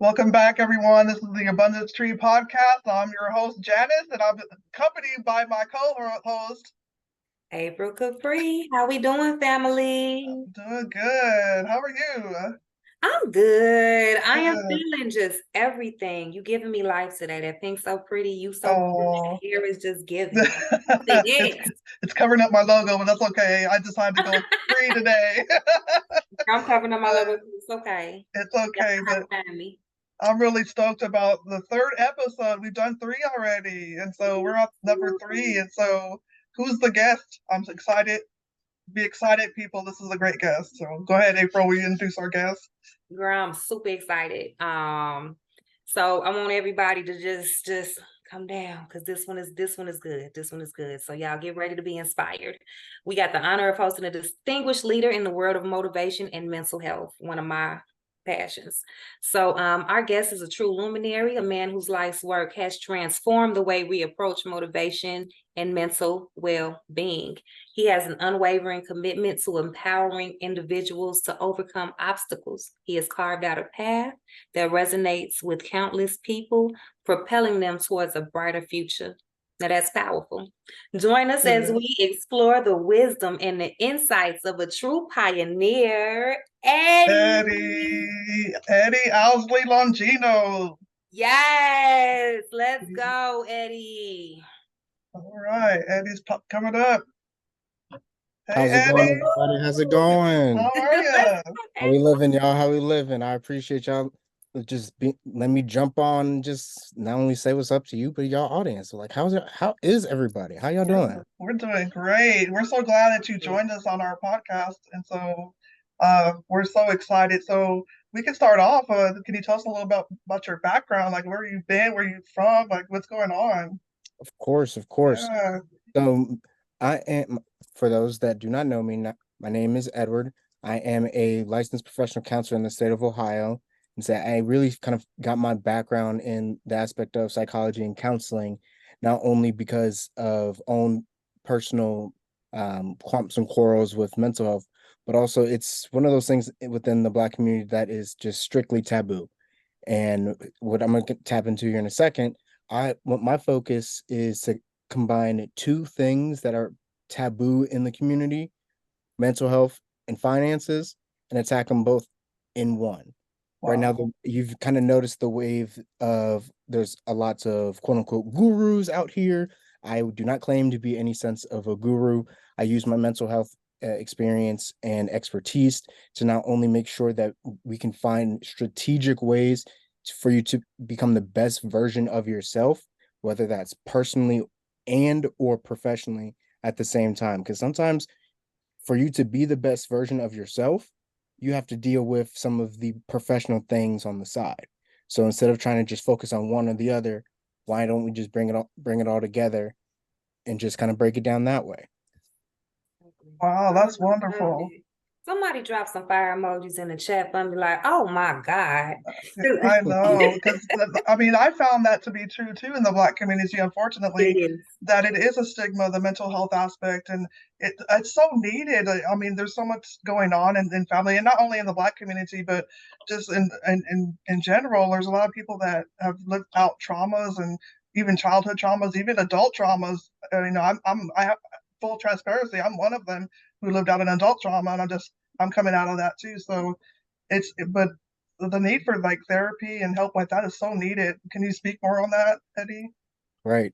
Welcome back, everyone. This is the Abundance Tree Podcast. I'm your host, Janice, and I'm accompanied by my co-host. April Capri, how we doing, family? Doing good. How are you? I'm good. I am Good. feeling just everything. You giving me life today. That thing's so pretty. You so good. Oh, That hair is just giving. Say it's yes. it's covering up my logo, but that's okay. I decided to go free today. I'm covering up my logo. It's okay. It's Y'all okay, know how to but find me. I'm really stoked about the third episode. We've done three already, and so we're on number three. And so, who's the guest? I'm excited. Be excited, people. This is a great guest. So go ahead, April. Will you introduce our guest? Girl, I'm super excited. So I want everybody to just come down because this one is good. This one is good. So y'all get ready to be inspired. We got the honor of hosting a distinguished leader in the world of motivation and mental health, one of my passions. So our guest is a true luminary, a man whose life's work has transformed the way we approach motivation and mental well-being. He has an unwavering commitment to empowering individuals to overcome obstacles. He has carved out a path that resonates with countless people, propelling them towards a brighter future. Now that's powerful. Join us as we explore the wisdom and the insights of a true pioneer, Eddie. Eddie Owsley-Longino. Yes, let's go, Eddie. All right, Eddie's coming up. Hey, How's it going, Eddie. everybody? How's it going? How are you? How we living, y'all? How we living? I appreciate y'all. Let me jump on and just not only say what's up to you, but y'all audience. So like, how is everybody? How y'all doing? We're doing great. We're so glad that you joined us on our podcast, and so we're so excited. So we can start off. Can you tell us a little about your background, like where you've been, where you're from, like what's going on? Of course, of course. Yeah. So I am, for those that do not know me, my name is Edward. I am a licensed professional counselor in the state of Ohio. And so I really kind of got my background in the aspect of psychology and counseling, not only because of own personal clumps and quarrels with mental health, but also it's one of those things within the Black community that is just strictly taboo. And what I'm going to tap into here in a second, what my focus is to combine two things that are taboo in the community: mental health and finances, and attack them both in one. Right now, Wow. you've kind of noticed the wave of there's a lots of quote unquote gurus out here. I do not claim to be any sense of a guru. I use my mental health experience and expertise to not only make sure that we can find strategic ways for you to become the best version of yourself, whether that's personally and or professionally at the same time. Because sometimes for you to be the best version of yourself, you have to deal with some of the professional things on the side. So instead of trying to just focus on one or the other, why don't we just bring it all together and just kind of break it down that way? Wow, that's wonderful. Somebody drop some fire emojis in the chat for me, like, oh my God. I know, because I mean, I found that to be true too in the Black community, unfortunately, It is. that it is a stigma, the mental health aspect, and it's so needed. I mean, there's so much going on in family, and not only in the Black community, but just in general. There's a lot of people that have lived out traumas and even childhood traumas, even adult traumas. I have full transparency. I'm one of them who lived out an adult trauma, and I'm coming out of that too. So but the need for like therapy and help like that is so needed. Can you speak more on that, Eddie? Right.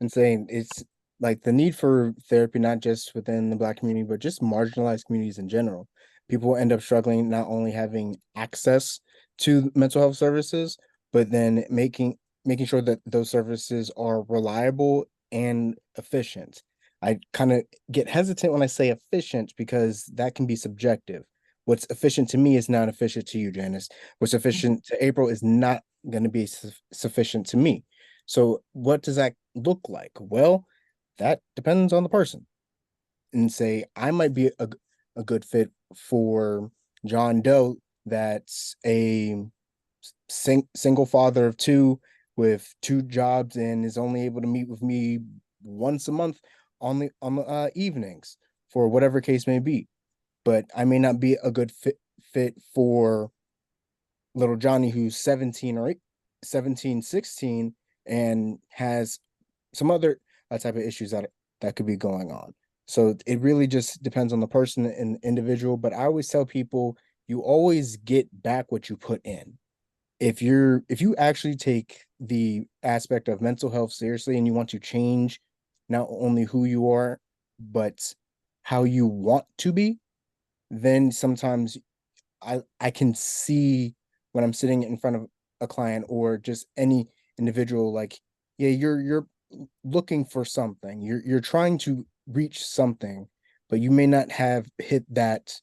And saying it's like the need for therapy, not just within the Black community, but just marginalized communities in general. People end up struggling not only having access to mental health services, but then making sure that those services are reliable and efficient. I kind of get hesitant when I say efficient because that can be subjective. What's efficient to me is not efficient to you, Janice. What's efficient to April is not going to be sufficient to me. So what does that look like? Well, that depends on the person. And say I might be a good fit for John Doe that's a single father of two with two jobs and is only able to meet with me once a month on the evenings for whatever case may be. But I may not be a good fit for little Johnny who's 17, 16, and has some other type of issues that could be going on. So it really just depends on the person and individual. But I always tell people, you always get back what you put in. If you actually take the aspect of mental health seriously and you want to change not only who you are, but how you want to be, then sometimes I can see when I'm sitting in front of a client or just any individual, like, yeah, you're looking for something. You're trying to reach something, but you may not have hit that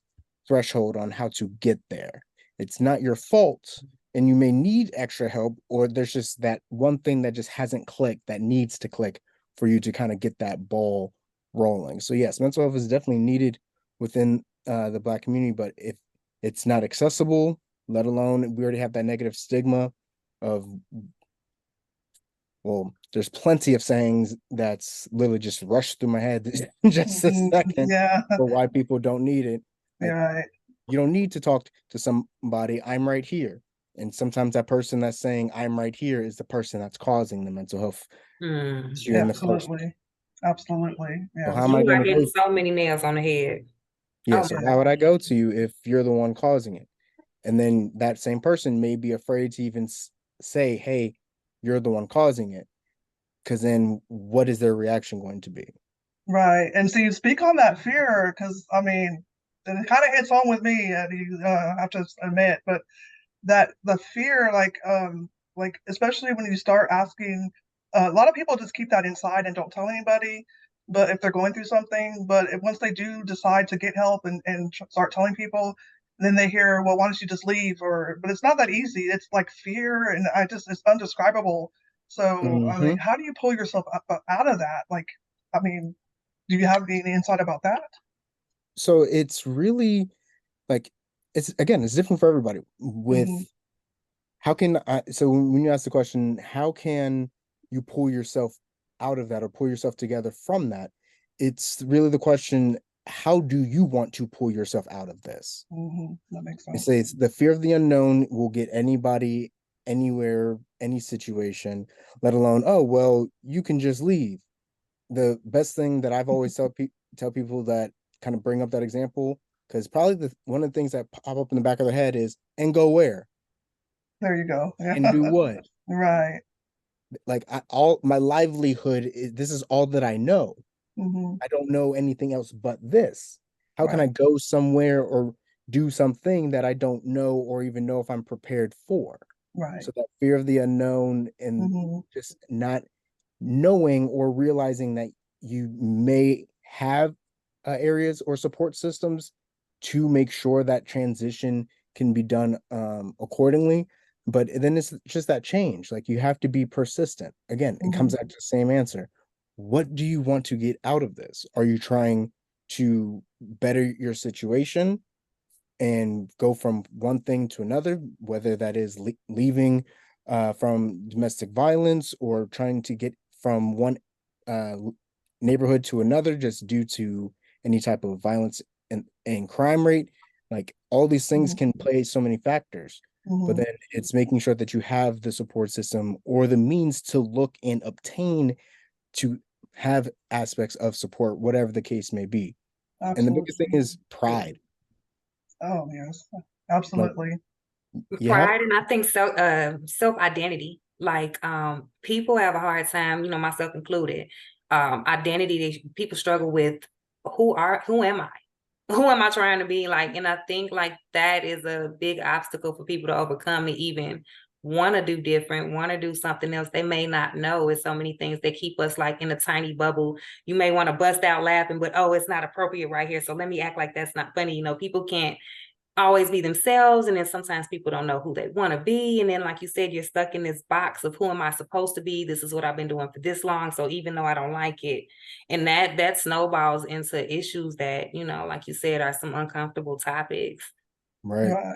threshold on how to get there. It's not your fault, and you may need extra help, or there's just that one thing that just hasn't clicked that needs to click for you to kind of get that ball rolling. So yes, mental health is definitely needed within the Black community, but if it's not accessible, let alone we already have that negative stigma of, well, there's plenty of sayings that's literally just rushed through my head in just a second Yeah, for why people don't need it. Like, right. you don't need to talk to somebody. I'm right here. And sometimes that person that's saying I'm right here is the person that's causing the mental health issue in the first. Absolutely. Absolutely. So how Yes. am I You going are to hitting go? so many nails on the head. Yeah, Oh so my how would God. I go to you if you're the one causing it? And then that same person may be afraid to even say, hey, you're the one causing it. Because then what is their reaction going to be? Right. And so you speak on that fear because I mean, it kind of hits home with me, I have to admit, but that the fear, like especially when you start asking, a lot of people just keep that inside and don't tell anybody. But if they're going through something, but once they do decide to get help and start telling people, then they hear, well, why don't you just leave? Or, but it's not that easy. It's like fear, and it's undescribable. So, I mean, Hmm. how do you pull yourself out of that? Like, I mean, do you have any insight about that? So it's really like, it's again, it's different for everybody. With Hmm. how can I, so when you ask the question, how can you pull yourself out of that or pull yourself together from that? It's really the question, how do you want to pull yourself out of this? That makes It sense. says the fear of the unknown will get anybody anywhere, any situation, let alone, oh, well, you can just leave. The best thing that I've always tell people that kind of bring up that example, because probably one of the things that pop up in the back of their head is, and go where? There you go. Yeah. And do what? Right. Like all my livelihood is, this is all that I know. Hmm. I don't know anything else but this. How can Right. I go somewhere or do something that I don't know or even know if I'm prepared for? Right. So that fear of the unknown and Hmm. just not knowing or realizing that you may have areas or support systems to make sure that transition can be done accordingly. But then it's just that change. Like you have to be persistent. Again, it comes Hmm. back to the same answer. What do you want to get out of this? Are you trying to better your situation and go from one thing to another, whether that is leaving from domestic violence or trying to get from one uh, neighborhood to another just due to any type of violence and crime rate? Like all these things Hmm. can play so many factors, but Hmm. then it's making sure that you have the support system or the means to look and obtain to have aspects of support, whatever the case may be. And the biggest thing Absolutely. is pride. Oh, yes. Like Absolutely. you have Pride, and I think self identity. Like people have a hard time, myself included. Identity, people struggle with who am I? Who am I trying to be? Like, and I think like that is a big obstacle for people to overcome, to even want to do different, want to do something else. They may not know. It's so many things that keep us like in a tiny bubble. You may want to bust out laughing, but oh, it's not appropriate right here. So let me act like that's not funny. People can't always be themselves, and then sometimes people don't know who they want to be, and then like you said, you're stuck in this box of who am I supposed to be? This is what I've been doing for this long, so even though I don't like it, and that snowballs into issues that, like you said, are some uncomfortable topics. right. Yeah.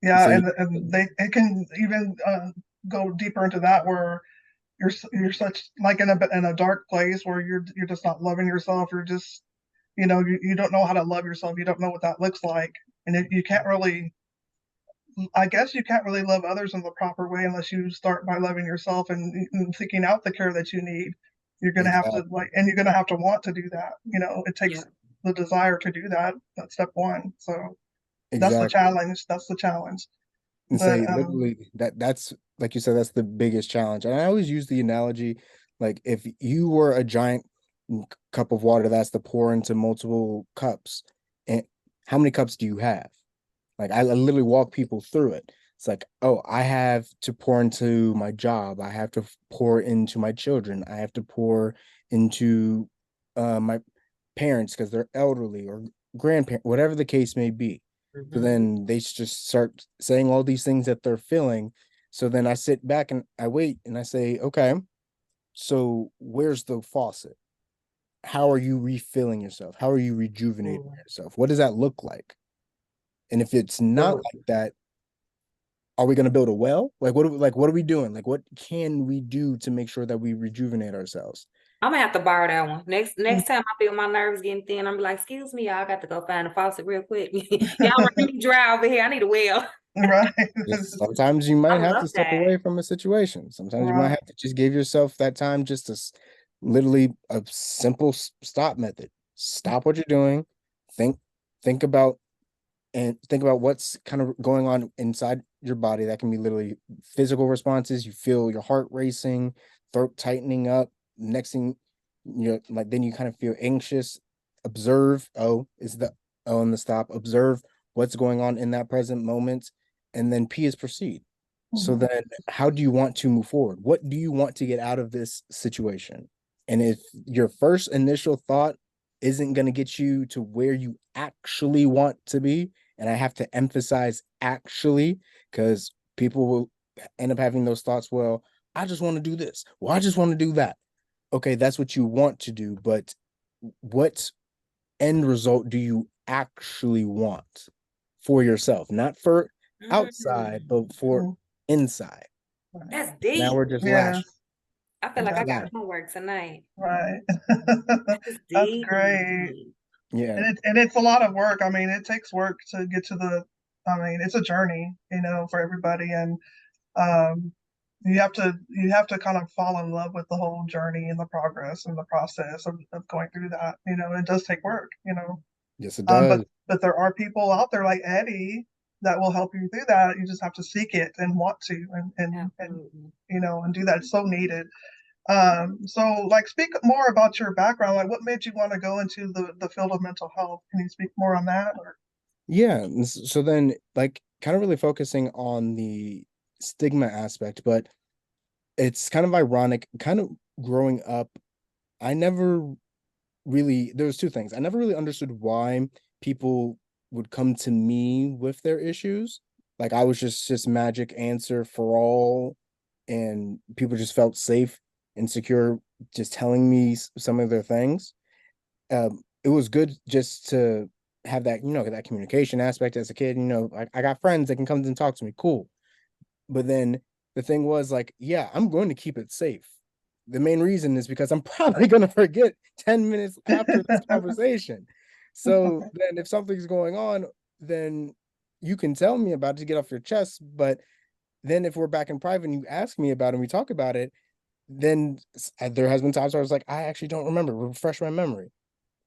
And so Yeah. And it can even go deeper into that where you're such like in a dark place where you're just not loving yourself. You're just, you don't know how to love yourself. You don't know what that looks like. And you can't really I guess you can't really love others in the proper way unless you start by loving yourself and seeking out the care that you need. You're gonna have to Exactly. and you're gonna have to want to do that. It Yeah. takes the desire to do that. That's step one. So that's the Exactly. challenge. That's the challenge. And But say literally that's like you said, that's the biggest challenge. And I always use the analogy, like if you were a giant cup of water that's to pour into multiple cups, and how many cups do you have? Like I literally walk people through it. It's like, oh, I have to pour into my job. I have to pour into my children. I have to pour into my parents because they're elderly or grandparent, whatever the case may be. So Mhm. then they just start saying all these things that they're feeling. So then I sit back and I wait and I say, okay, so where's the faucet? How are you refilling yourself? How are you rejuvenating Ooh. yourself? What does that look like? And if it's not Ooh. like that, are we going to build a well? What are we doing? Like what can we do to make sure that we rejuvenate ourselves? I'm gonna have to borrow that one. Next mm, next time I feel my nerves getting thin, I'm like, excuse me, y'all, I got to go find a faucet real quick. Y'all making me dry over here. I need a well. right, Just sometimes you might I have to love step that. away from a situation. Sometimes you might right. have to just give yourself that time just to literally a simple stop method. Stop what you're doing. Think think about think about what's kind of going on inside your body. That can be literally physical responses. You feel your heart racing, throat tightening up. Next thing you're like, then you kind of feel anxious. Observe, oh, is the oh, and the stop. Observe what's going on in that present moment, and then P is proceed. So Mhm. then, how do you want to move forward? What do you want to get out of this situation? And if your first initial thought isn't going to get you to where you actually want to be, and I have to emphasize actually, because people will end up having those thoughts, well, I just want to do this. Well, I just want to do that. Okay, that's what you want to do, but what end result do you actually want for yourself? Not for outside, Mm, but for Mm, inside. right. that's Now deep. we're just lashing. Yes, I feel like I got exactly. Yeah. homework tonight. Right. That's That's deep. great. Yeah. And it's a lot of work. I mean, it takes work to get to I mean, it's a journey, for everybody. And um, you have to kind of fall in love with the whole journey and the progress and the process of going through that. It does take work. Yes, it Um, does. but there are people out there like Eddie that will help you through that. You just have to seek it and want to Absolutely. and do that. It's so needed. So like speak more about your background. Like what made you want to go into the field of mental health? Can you speak more on that? Or Yeah. So then, like, kind of really focusing on the stigma aspect, but it's kind of ironic. Kind of growing up, I never really, there was two things. I never really understood why people would come to me with their issues. Like I was just magic answer for all, and people just felt safe and secure just telling me some of their things. It was good just to have that, that communication aspect as a kid. I got friends that can come and talk to me. Cool. But then the thing was like, yeah, I'm going to keep it safe. The main reason is because I'm probably going to forget 10 minutes after this conversation. So then if something's going on, then you can tell me about it to get off your chest. But then if we're back in private and you ask me about it and we talk about it, then there has been times where I was like, I actually don't remember, refresh my memory.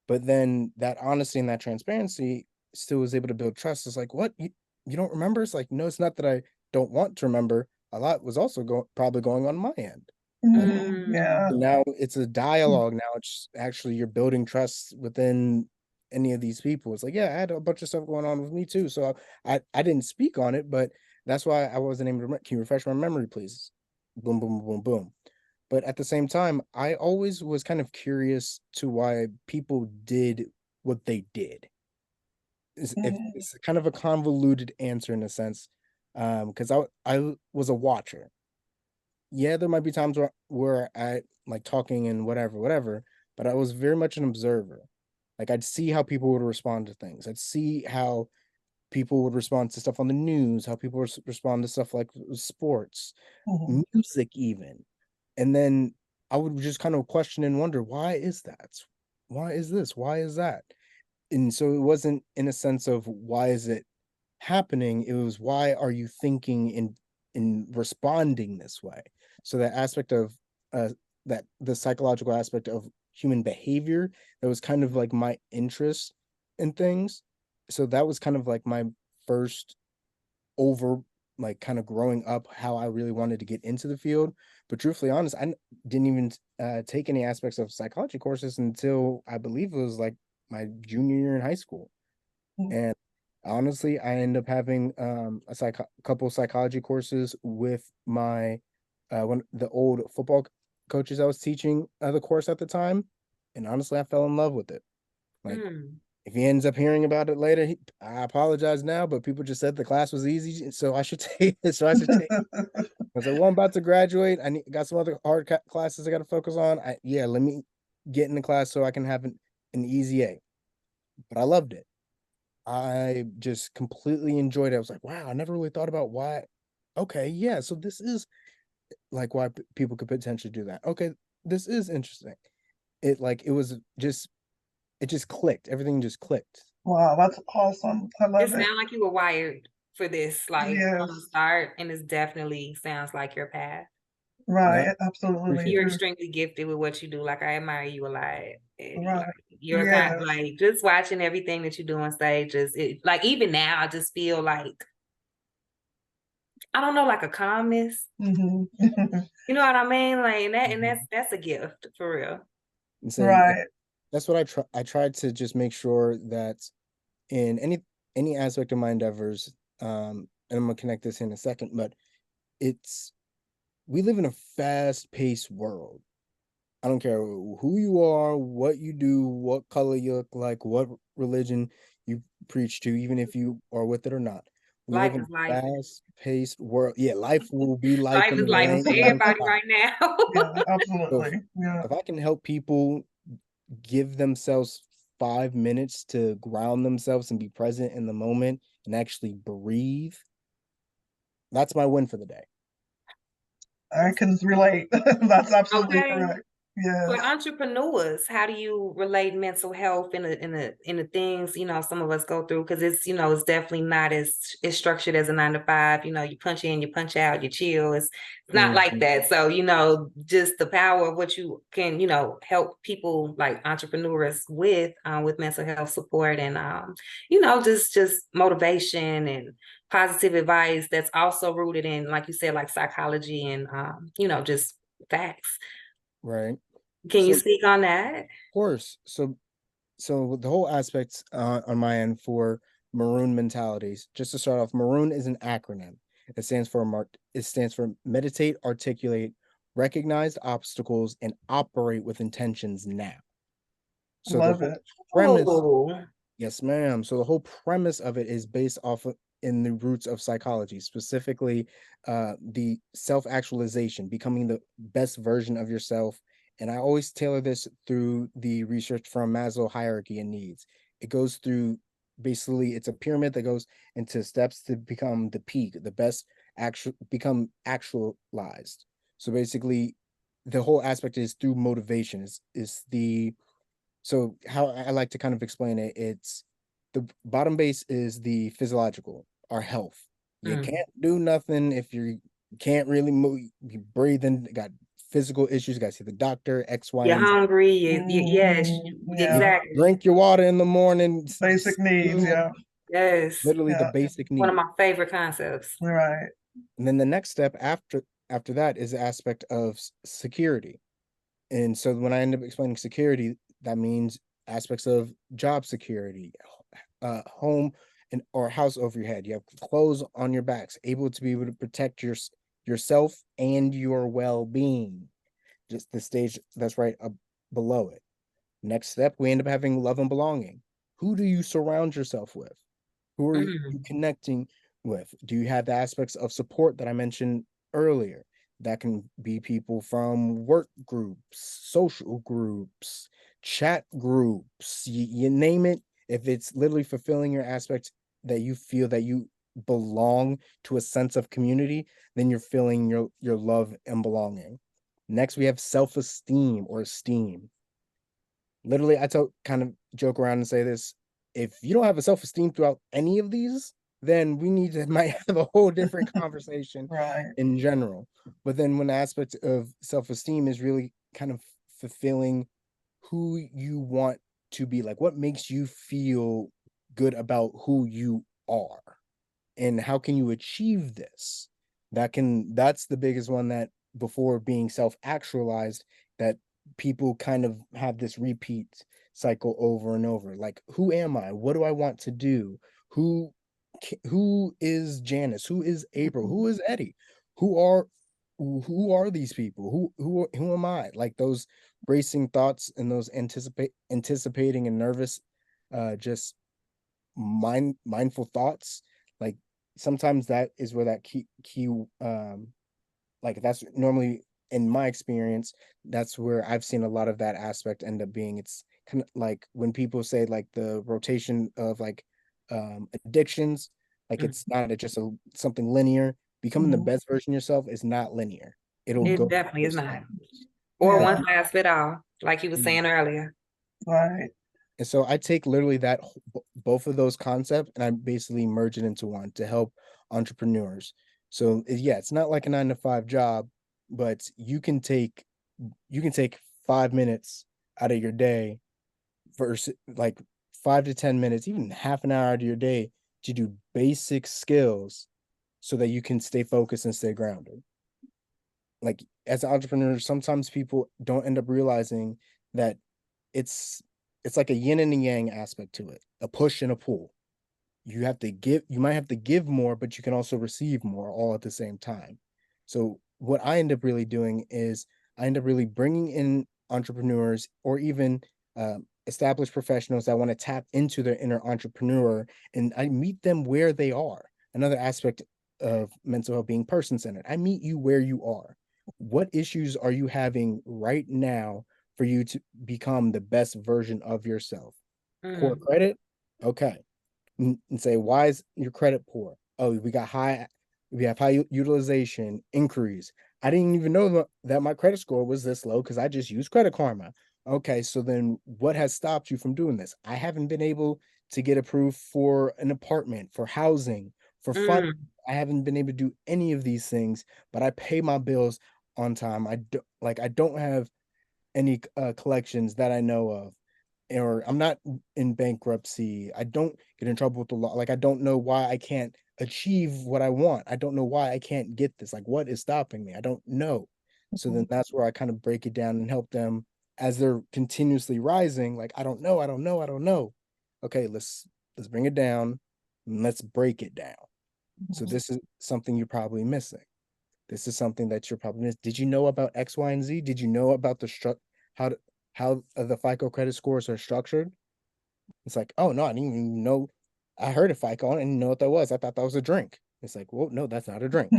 But then that honesty and that transparency still was able to build trust. It's like, what? You don't remember? It's like, no, it's not that I don't want to remember. A lot was also probably going on my end. Like Yeah. Mm. now it's a dialogue. Now it's actually you're building trust within any of these people. It's like, yeah, I had a bunch of stuff going on with me too. So I didn't speak on it, but that's why I wasn't able to can you refresh my memory, please? Boom, boom, boom, boom. But at the same time, I always was kind of curious to why people did what they did. If Mhm. it's kind of a convoluted answer in a sense, because I was a watcher. Yeah, there might be times where I like talking and whatever, but I was very much an observer. Like I'd see how people would respond to things. I'd see how people would respond to stuff on the news, how people respond to stuff like sports, Mhm. music, even. And then I would just kind of question and wonder, why is that? Why is this? Why is that? And so it wasn't in a sense of why is it happening. It was, why are you thinking in responding this way? So that aspect of that the psychological aspect of human behavior, that was kind of like my interest in things. So that was kind of like my first over, like, kind of growing up, how I really wanted to get into the field. But truthfully honest, didn't even take any aspects of psychology courses until I believe it was like my junior year in high school. Mm. And honestly, I ended up having couple psychology courses with my one the old football coaches I was teaching the course at the time, and honestly, I fell in love with it. Like, Mm. if he ends up hearing about it later, I apologize now, but people just said the class was easy, so I should take it. So I should take. I was like, well, I'm about to graduate. Got some other hard classes I got to focus on. Let me get in the class so I can have an easy A. But I loved it. I just completely enjoyed it. I was like, wow, I never really thought about why. Okay, yeah, so this is like why people could potentially do that. Okay, this is interesting. It just clicked. Everything just clicked. Wow, that's awesome. I It love it. sounds like you were wired for this, like from the Yes, start, and it definitely sounds like your path. No, right. Absolutely. appreciate You're it. extremely gifted with what you do. Like, I admire you a lot, Eddie. Right. Like, you're kind Yes. like, just watching everything that you do on stage, just like, even now, I just feel like, I don't know, like a calmness. Hmm. You know what I mean? Like, and Mhm. that's a gift for real. And saying Right. that's what I tried to just make sure that in any aspect of my endeavors, and I'm gonna connect this in a second, but it's we live in a fast-paced world. I don't care who you are, what you do, what color you look like, what religion you preach to, even if you are with it or not. We live Life in is a life. fast-paced world. Yeah, life will be life Life in is the life rain to and everybody time. right now. Yeah, So absolutely. Yeah. if I can help people give themselves 5 minutes to ground themselves and be present in the moment and actually breathe, that's my win for the day. I can relate. That's absolutely Okay. correct. For Yes. entrepreneurs, how do you relate mental health in the things, some of us go through? Because it's definitely not as structured as a 9 to 5. You punch in, you punch out, you chill. It's not like Mhm. that. So, just the power of what you can, help people like entrepreneurs with mental health support and just motivation and positive advice that's also rooted in, like you said, like psychology and just facts. Right. Can you So, of speak on that? course, so the whole aspect on my end for Maroon mentalities, just to start off, Maroon is an acronym. It stands for meditate, articulate, recognize obstacles, and operate with intentions now. So the Love whole it. premise, Oh, yes, ma'am. So the whole premise of it is based off of in the roots of psychology, specifically the self-actualization, becoming the best version of yourself. And I always tailor this through the research from Maslow hierarchy and needs. It goes through, basically it's a pyramid that goes into steps to become the peak, the best, become actualized. So basically the whole aspect is through motivation is the so how I like to kind of explain it, it's the bottom base is the physiological, our health. You mm. can't do nothing if you can't really move, you breathing, got physical issues, got to see the doctor, X, Y, You're and Z. hungry. Yes, Hmm. You Yeah. exactly. drink your water in the morning, Basic needs. Yeah. Yes, literally the Yeah. basic one of need. my favorite concepts. Right. And then the next step after that is the aspect of security. And so when I end up explaining security, that means aspects of job security, home and or house over your head. You have clothes on your backs, able to be able to protect yourself and your well-being. Just the stage that's right up below it. Next step, we end up having love and belonging. Who do you surround yourself with? Who are you Mm. connecting with? Do you have the aspects of support that I mentioned earlier? That can be people from work groups, social groups, chat groups, you name it. If it's literally fulfilling your aspects that you feel that you belong to a sense of community, then you're feeling your love and belonging. Next, we have self-esteem or esteem. Literally, kind of joke around and say this: if you don't have a self-esteem throughout any of these, then we need to might have a whole different conversation Right. in general. But then when the aspect of self-esteem is really kind of fulfilling who you want to be, like what makes you feel good about who you are and how can you achieve this, that's the biggest one, that before being self-actualized, that people kind of have this repeat cycle over and over, like who am I, what do I want to do, who who is Janice, who is April, who is Eddie, who are who are these people, who am I, like those racing thoughts and those anticipating and nervous just mindful thoughts, like sometimes that is where that key like that's normally, in my experience, that's where I've seen a lot of that aspect end up being. It's kind of like when people say like the rotation of like addictions, like Mm. it's not just something linear. Becoming the Mhm. best version of yourself is not linear. It'll It go definitely is twist not. angles. Or Yeah. one size fit all, like you were Mm. saying earlier. Right. And so I take literally that both of those concepts and I basically merge it into one to help entrepreneurs. So yeah, it's not like a 9 to 5 job, but you can take 5 minutes out of your day versus like 5 to 10 minutes, even half an hour out of your day to do basic skills so that you can stay focused and stay grounded. Like as an entrepreneur, sometimes people don't end up realizing that it's it's like a yin and a yang aspect to it, a push and a pull. You might have to give more, but you can also receive more all at the same time. So what I end up really doing is I end up really bringing in entrepreneurs or even established professionals that want to tap into their inner entrepreneur, and I meet them where they are. Another aspect of mental health being person-centered, I meet you where you are. What issues are you having right now for you to become the best version of yourself? Poor Mm. credit? Okay. And say, why is your credit poor? Oh, we have high utilization, inquiries. I didn't even know that my credit score was this low because I just used Credit Karma. Okay, so then what has stopped you from doing this? I haven't been able to get approved for an apartment, for housing, for fun. Mm. I haven't been able to do any of these things, but I pay my bills on time. I don't have any collections that I know of, or I'm not in bankruptcy. I don't get in trouble with the law. Like I don't know why I can't achieve what I want. I don't know why I can't get this. Like what is stopping me? I don't know. So then Mhm. that's where I kind of break it down and help them as they're continuously rising. Like I don't know, I don't know, I don't know. Okay, let's bring it down and let's break it down. So Mhm. this is something you're probably missing. This is something that you're probably missing. Did you know about X, Y, and Z? Did you know about how to, how the FICO credit scores are structured? It's like, oh no, I didn't even know. I heard of FICO, I didn't know what that was. I thought that was a drink. It's like, well, no, that's not a drink.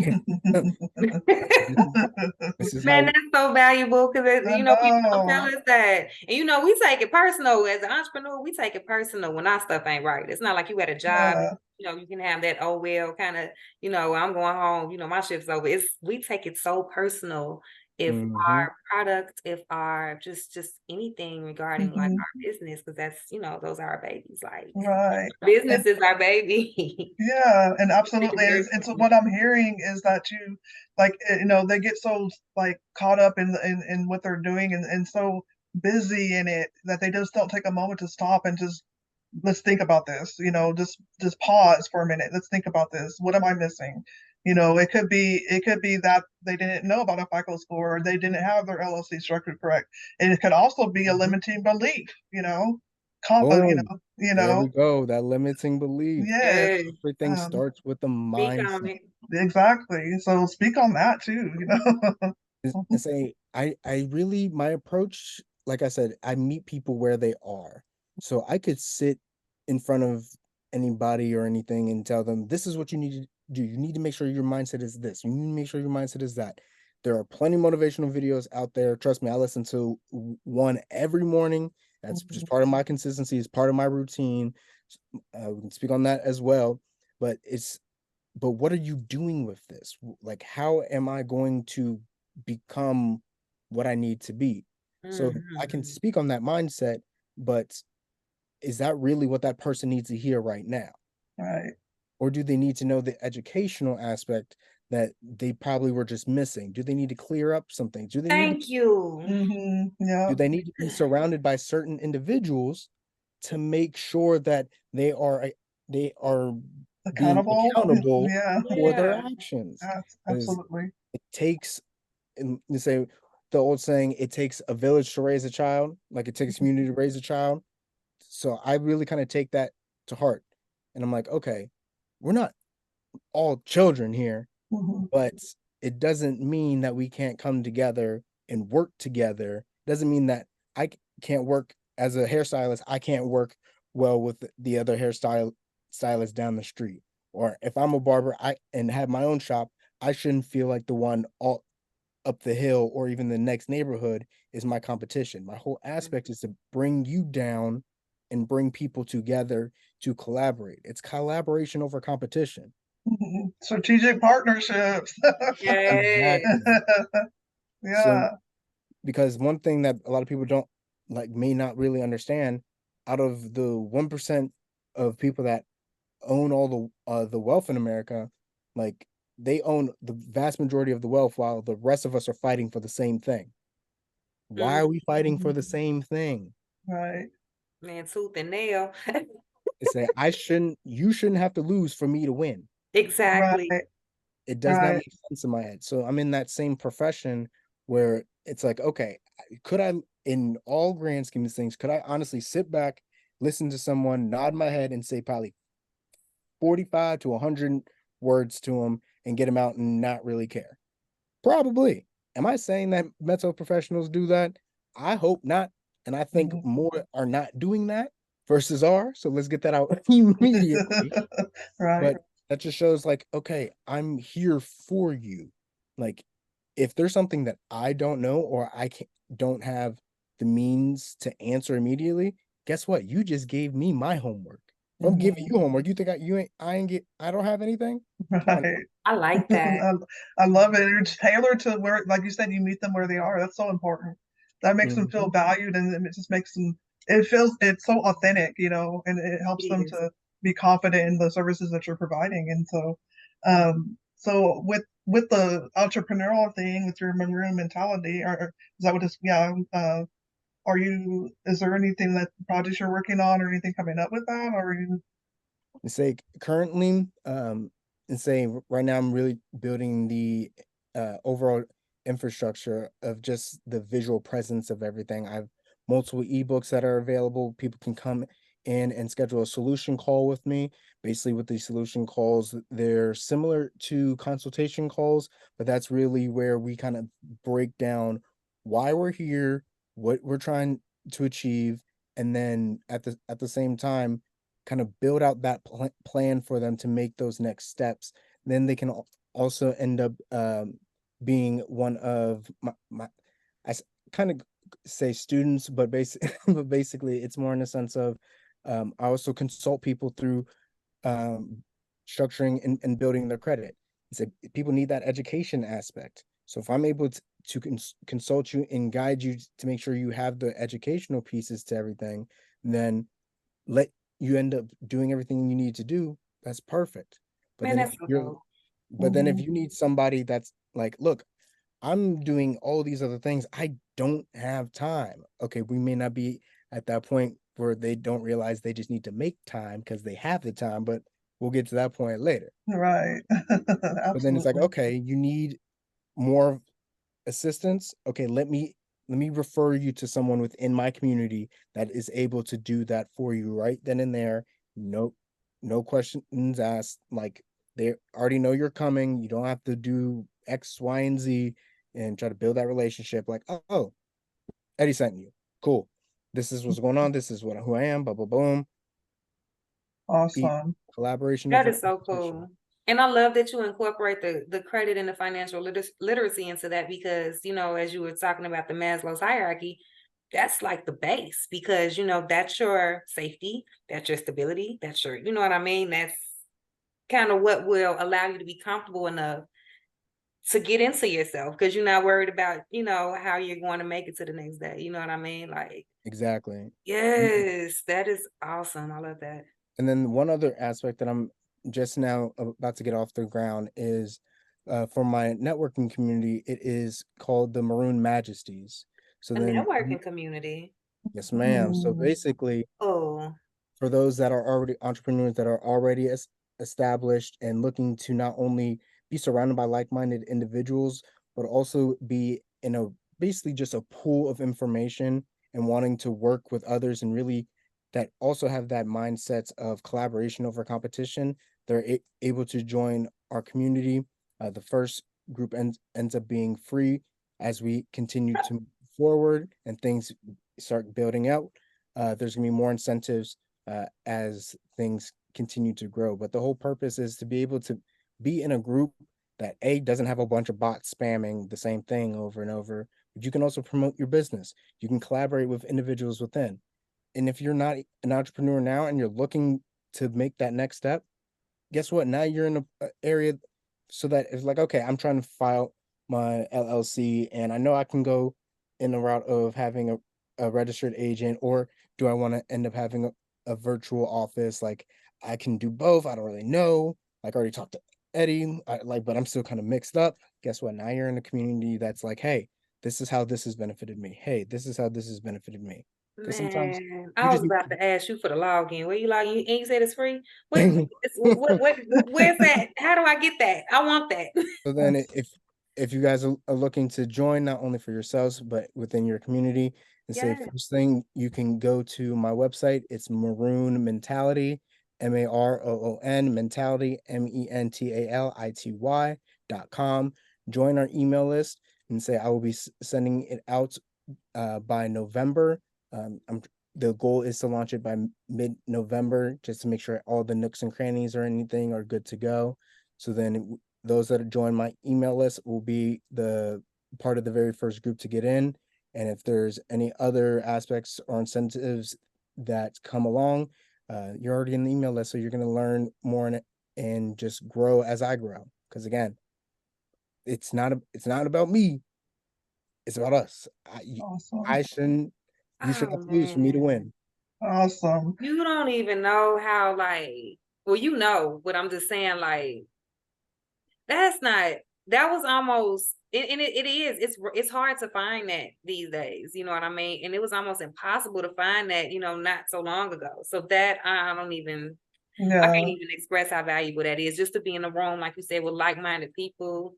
This is Man, how. that's so valuable because I people don't tell know. us that. And we take it personal as an entrepreneur. We take it personal when our stuff ain't right. It's not like you at a job and Yeah. you can have that, oh well, kind of, I'm going home, my shift's over. We take it so personal if Mhm. our product, if our just anything regarding like Mhm. our business, because that's, those are our babies. Like Right. business And is our baby. yeah, and Take it absolutely. very And so personal. what I'm hearing is that you like they get so like caught up in what they're doing and so busy in it that they just don't take a moment to stop and just let's think about this, just pause for a minute. Let's think about this. What am I missing? It could be that they didn't know about a FICO score or they didn't have their LLC structured correct. And it could also be a Mhm. limiting belief, com- Boom. you There know, we go. That limiting belief. yes. Yes. Everything Um, starts with the Speak on mindset. it. exactly. So speak on that too. And say, I really, my approach, like I said, I meet people where they are. So I could sit in front of anybody or anything and tell them, this is what you need to do. You need to make sure your mindset is this. You need to make sure your mindset is that. There are plenty of motivational videos out there. Trust me, I listen to one every morning. That's just part of my consistency. It's part of my routine. We can speak on that as well. But but what are you doing with this? Like, how am I going to become what I need to be? So I can Mhm. speak on that mindset, but is that really what that person needs to hear right now? Right. Or do they need to know the educational aspect that they probably were just missing? Do they need to clear up some things? Thank you. Yeah. Do they need to be surrounded by certain individuals to make sure that they are being Accountable. accountable Yeah. for their Yeah. actions? Because Absolutely. it takes, and you say the old saying, it takes a village to raise a child, like it takes a community to raise a child. So I really kind of take that to heart. And I'm like, okay, we're not all children here, Mhm. but it doesn't mean that we can't come together and work together. It doesn't mean that can't work as a hairstylist. I can't work well with the other stylist down the street. Or if I'm a barber, and have my own shop, I shouldn't feel like the one all up the hill or even the next neighborhood is my competition. My whole aspect is to bring you down and bring people together to collaborate. It's collaboration over competition. Strategic partnerships. Yes. Exactly. So, Yeah. because one thing that a lot of people don't may not really understand, out of the 1% of people that own all the wealth in America, like they own the vast majority of the wealth while the rest of us are fighting for the same thing. Why are we fighting for the same thing? Right. Man, tooth and nail. They say you shouldn't have to lose for me to win. Exactly. Right. It does not Right. make sense in my head. So I'm in that same profession where it's like, okay, could I, in all grand scheme of things, could I honestly sit back, listen to someone, nod my head, and say probably 45 to 100 words to them and get them out and not really care? Probably. Am I saying that mental professionals do that? I hope not. And I think Mhm. more are not doing that versus are. So let's get that out immediately. Right. But that just shows like, okay, I'm here for you. Like, if there's something that I don't know or don't have the means to answer immediately, guess what? You just gave me my homework. If I'm giving Mhm. you homework, you think I don't have anything? Come on. Right. I like that. I love it. It's tailored to where, like you said, you meet them where they are. That's so important. That makes them feel Mhm. valued, and it just makes them. It's so authentic, and it helps It them is. to be confident in the services that you're providing. And so with the entrepreneurial thing, with your maroon mentality, or is that what it's? Yeah. Are you? Is there anything that projects you're working on, or anything coming up with that, or are you? And say currently, and say right now I'm really building the overall infrastructure of just the visual presence of everything. I've multiple ebooks that are available. People can come in and schedule a solution call with me. Basically, with these solution calls, they're similar to consultation calls, but that's really where we kind of break down why we're here, what we're trying to achieve, and then at the same time kind of build out that plan for them to make those next steps. Then they can also end up being one of my kind of say students, but but basically it's more in the sense of I also consult people through um, structuring and building their credit. So people need that education aspect. So if I'm able to consult you and guide you to make sure you have the educational pieces to everything, then let you end up doing everything you need to do, that's perfect. But Man, then that's so dope. if Mhm. you need somebody that's like, look, I'm doing all these other things, I don't have time. Okay, we may not be at that point where they don't realize they just need to make time because they have the time, but we'll get to that point later. Right. But then it's like, Absolutely. okay, you need more assistance. Okay, let me refer you to someone within my community that is able to do that for you right then and there. No questions asked. Like, they already know you're coming. You don't have to do X, Y, and Z and try to build that relationship. Like, oh, Eddie sent you. Cool. This is what's going on. This is who I am. Blah blah boom. Eat Awesome. collaboration That over is so competition. cool. And I love that you incorporate the credit and the financial literacy into that because, as you were talking about the Maslow's hierarchy, that's like the base because, that's your safety, that's your stability, that's your, you know what I mean? That's kind of what will allow you to be comfortable enough to get into yourself because you're not worried about, how you're going to make it to the next day. You know what I mean? Like, Exactly. yes, that is awesome. I love that. And then one other aspect that I'm just now about to get off the ground is for my networking community. It is called the Maroon Majesties. So A then, networking community. yes, ma'am. So Mm, basically, Oh, for those that are already entrepreneurs that are already established and looking to not only be surrounded by like-minded individuals, but also be in a basically just a pool of information and wanting to work with others and really that also have that mindset of collaboration over competition, they're able to join our community. The first group ends up being free as we continue to move forward and things start building out. There's gonna be more incentives as things continue to grow. But the whole purpose is to be able to be in a group that A doesn't have a bunch of bots spamming the same thing over and over, but you can also promote your business. You can collaborate with individuals within. And if you're not an entrepreneur now and you're looking to make that next step, guess what? Now you're in a area so that it's like, okay, I'm trying to file my LLC and I know I can go in the route of having a registered agent, or do I want to end up having a virtual office? Like I can do both. I don't really know. Like I already talked to Eddie, but I'm still kind of mixed up. Guess what? Now you're in a community that's like, hey, this is how this has benefited me. Hey, this is how this has benefited me. Because sometimes man, you I was just about to ask you for the login. Where you log in? And you said it's free. need Where's that? How do I get that? I want that. So then that's if you guys are looking to join not only for yourselves but within your community, and say Yeah. first thing you can go to my website. It's Maroon Mentality, Maroon Mentality, mentality.com. Join our email list and say I will be sending it out by November. I'm the goal is to launch it by mid-November, just to make sure all the nooks and crannies or anything are good to go. So then those that join my email list will be the part of the very first group to get in. And if there's any other aspects or incentives that come along, you're already in the email list, so you're going to learn more in it and just grow as I grow. Because again, it's not about me, it's about us. awesome. I shouldn't you should Oh not lose for me to man. win. Awesome. You don't even know how like well, you know, but I'm just saying, like, that's not that was almost and it is it's hard to find that these days, you know what I mean? And it was almost impossible to find that, not so long ago. So that I can't Yeah, even express how valuable that is, just to be in a room, like you said, with like-minded people,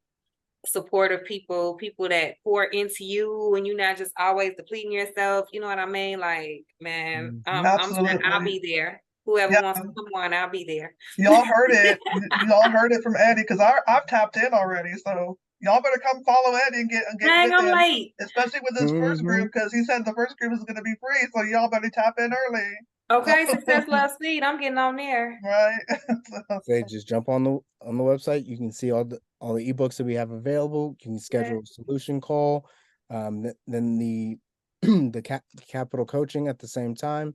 supportive people, people that pour into you, and you're not just always depleting yourself. You know what I mean? Like, man, Mhm. I'm sure I'll absolutely. be there. Whoever Yeah, wants to come on, I'll be there. y'all heard it. Y'all heard it from Eddie because I've tapped in already. So y'all better come follow Eddie and get Dang, with I'm him, late. especially with this first Mhm. group because he said the first group is going to be free. So y'all better tap in early. Okay, success, love, speed. I'm getting on there. Right. So, Say just jump on the website. You can see all the ebooks that we have available. You can Yeah. schedule a solution call. Then the capital coaching at the same time.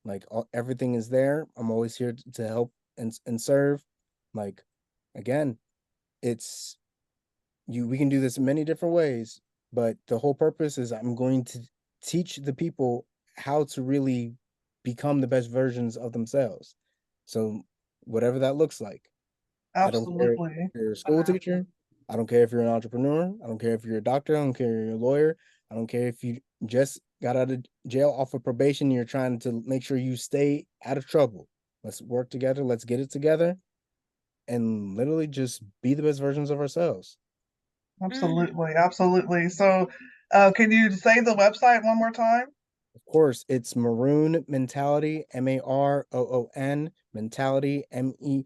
Like everything is there. I'm always here to help and serve. Like again, it's we can do this in many different ways, but the whole purpose is I'm going to teach the people how to really become the best versions of themselves. So whatever that looks like. I don't care if absolutely. you're a school Wow. teacher. I don't care if you're an entrepreneur. I don't care if you're a doctor. I don't care if you're a lawyer. I don't care if you just got out of jail off of probation. You're trying to make sure you stay out of trouble. Let's work together. Let's get it together and literally just be the best versions of ourselves. Mhm. Absolutely. Absolutely. So, can you say the website one more time? Of course, it's Maroon Mentality, Maroon Mentality, y'all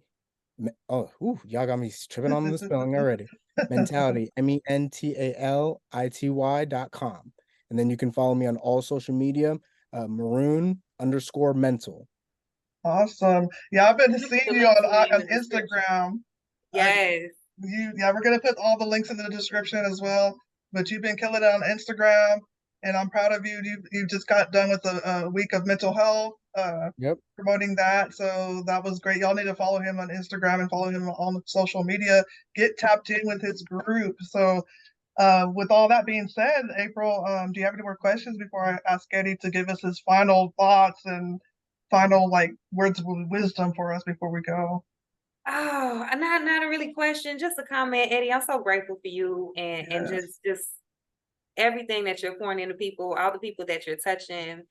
got me tripping on the spelling already. Mentality, mentality.com. And then you can follow me on all social media, Maroon_mental. Awesome. Yeah, I've been I'm gonna put seeing the you links in on the description. Instagram. I, Yes. yeah, we're gonna put all the links in the description as well. But you've been killing it on Instagram, and I'm proud of you. You just got done with a week of mental health, Yep. promoting that. So that was great. Y'all need to follow him on Instagram and follow him on social media. Get tapped in with his group. So, with all that being said, April, do you have any more questions before I ask Eddie to give us his final thoughts and final like words of wisdom for us before we go? Oh, not a really question, just a comment, Eddie. I'm so grateful for you and Yes. just everything that you're pouring into people, all the people that you're touching,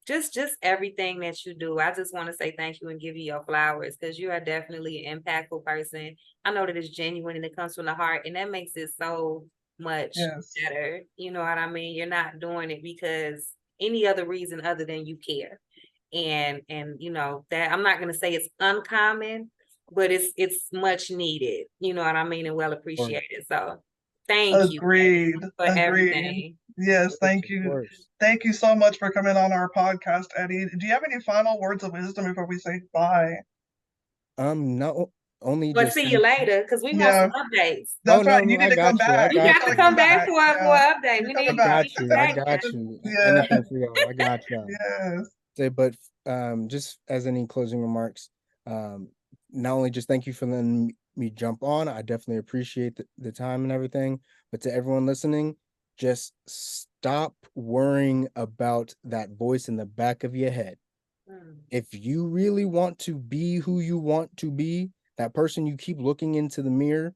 just everything that you do. I just want to say thank you and give you your flowers because you are definitely an impactful person. I know that it's genuine and it comes from the heart, and that makes it so much Yes. better. You know what I mean? You're not doing it because any other reason other than you care. And you know that I'm not gonna say it's uncommon, but it's much needed. You know what I mean, and well Or, appreciated. So thank you Agreed. for Agreed. everything. Yes, thank of you. course. Thank you so much for coming on our podcast, Eddie. Do you have any final words of wisdom before we say bye? Not only But just see you thank you. later because we want Yeah, some updates. Oh that's right. no, You no, need I to come got you. I back. You You got got to gotta you. come come back back. for Yeah, an update. you're We coming need I back. you got you. I back. got you. Yeah. Anything for y'all. I got y'all. Yes. Say, but just as any closing remarks, um, not only just thank you for letting me jump on. I definitely appreciate the time and everything. But to everyone listening, just stop worrying about that voice in the back of your head. Mm. If you really want to be who you want to be, that person you keep looking into the mirror,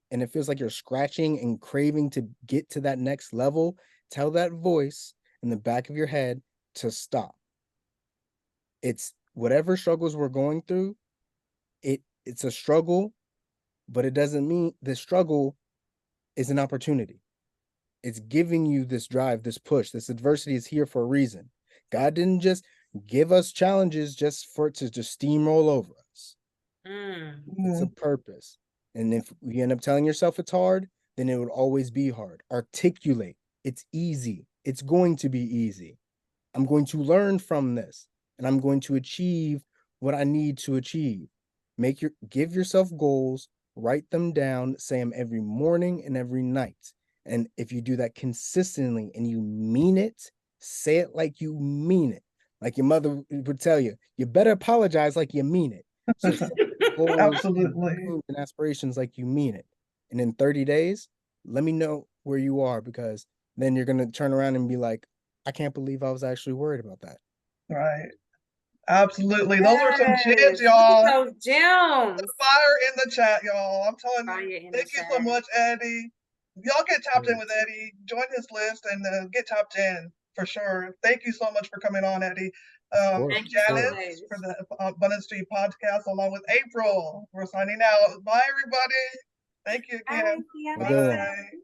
and it feels like you're scratching and craving to get to that next level, tell that voice in the back of your head to stop. It's whatever struggles we're going through, it's a struggle, but it doesn't mean the struggle is an opportunity. It's giving you this drive, this push. This adversity is here for a reason. God didn't just give us challenges just for it to just steamroll over us. Mm. It's a Mm. purpose. And if you end up telling yourself it's hard, then it would always be hard. Articulate. It's easy. It's going to be easy. I'm going to learn from this and I'm going to achieve what I need to achieve. Give yourself goals, write them down, say them every morning and every night. And if you do that consistently and you mean it, say it like you mean it. Like your mother would tell you, you better apologize like you mean it. So set goals and Absolutely. dreams and aspirations like you mean it. And in 30 days, let me know where you are because then you're going to turn around and be like, I can't believe I was actually worried about that. Right. Absolutely. Those are some gems, Yes, look at y'all. those gems. Fire in the chat, y'all. I'm telling Fire you. in the Thank you so chat. much, Eddie. Y'all get tapped in with Yes, Eddie. Join his list and get tapped in for sure. Thank you so much for coming on, Eddie. of course, Thank of you so course. much. Janice for the Abundance Street podcast, along with April. We're signing out. Bye, everybody. Thank you Bye, again. see you Have a good next one. time. Bye.